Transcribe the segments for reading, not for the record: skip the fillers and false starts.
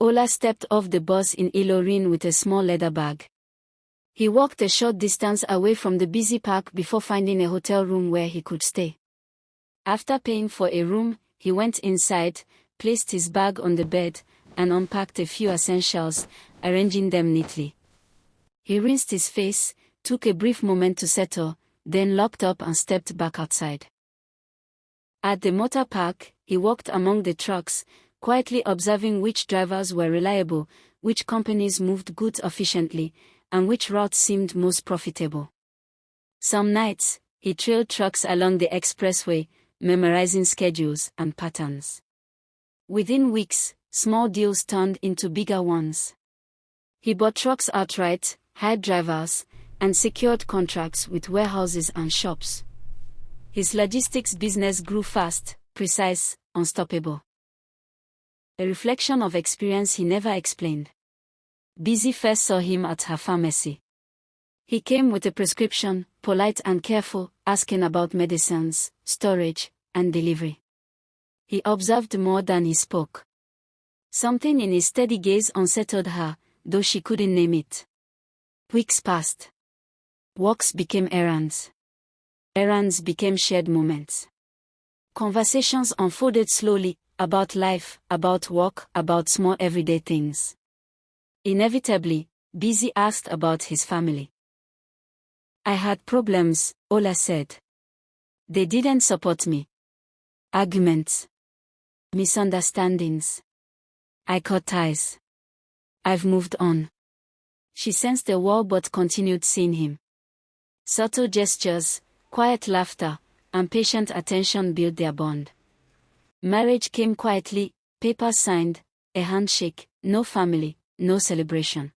Ola stepped off the bus in Ilorin with a small leather bag. He walked a short distance away from the busy park before finding a hotel room where he could stay. After paying for a room, he went inside, placed his bag on the bed, and unpacked a few essentials, arranging them neatly. He rinsed his face, took a brief moment to settle, then locked up and stepped back outside. At the motor park, he walked among the trucks, quietly observing which drivers were reliable, which companies moved goods efficiently, and which routes seemed most profitable. Some nights, he trailed trucks along the expressway, memorizing schedules and patterns. Within weeks, small deals turned into bigger ones. He bought trucks outright, hired drivers, and secured contracts with warehouses and shops. His logistics business grew fast, precise, unstoppable. A reflection of experience he never explained. Busy first saw him at her pharmacy. He came with a prescription, polite and careful, asking about medicines, storage, and delivery. He observed more than he spoke. Something in his steady gaze unsettled her, though she couldn't name it. Weeks passed. Walks became errands. Errands became shared moments. Conversations unfolded slowly, about life, about work, about small everyday things. Inevitably, Busy asked about his family. I had problems, Ola said. They didn't support me. Arguments. Misunderstandings. I cut ties. I've moved on. She sensed a wall but continued seeing him. Subtle gestures, quiet laughter, and patient attention built their bond. Marriage came quietly, papers signed, a handshake, no family, no celebration.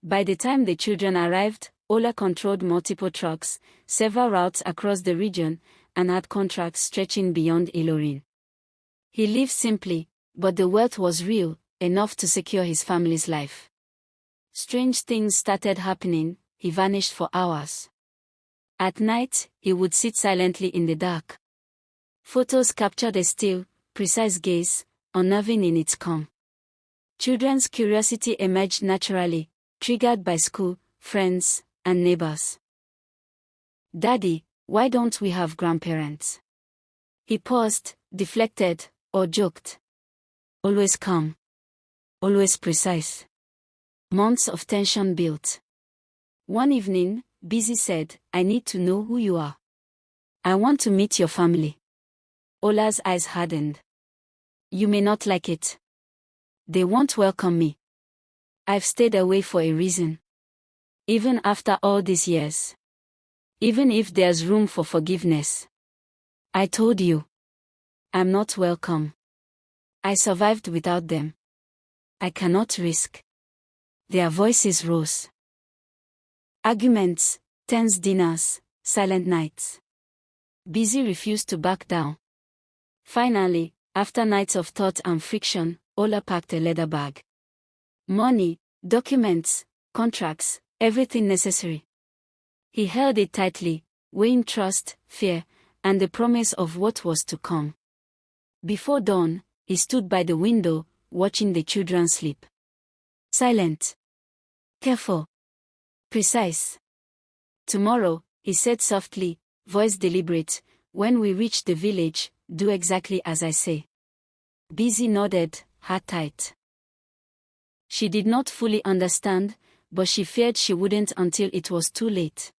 By the time the children arrived, Ola controlled multiple trucks, several routes across the region, and had contracts stretching beyond Ilorin. He lived simply, but the wealth was real, enough to secure his family's life. Strange things started happening. He vanished for hours. At night, he would sit silently in the dark. Photos captured a still, precise gaze, unnerving in its calm. Children's curiosity emerged naturally, triggered by school, friends, and neighbors. Daddy, why don't we have grandparents? He paused, deflected, or joked. Always calm. Always precise. Months of tension built. One evening, Busy said, I need to know who you are. I want to meet your family. Ola's eyes hardened. You may not like it. They won't welcome me. I've stayed away for a reason. Even after all these years. Even if there's room for forgiveness. I told you. I'm not welcome. I survived without them. I cannot risk. Their voices rose. Arguments, tense dinners, silent nights. Busy refused to back down. Finally, after nights of thought and friction, Ola packed a leather bag. Money, documents, contracts, everything necessary. He held it tightly, weighing trust, fear, and the promise of what was to come. Before dawn, he stood by the window, watching the children sleep. Silent. Careful. Precise. Tomorrow, he said softly, voice deliberate, when we reach the village, do exactly as I say. Busy nodded, heart tight. She did not fully understand, but she feared she wouldn't until it was too late.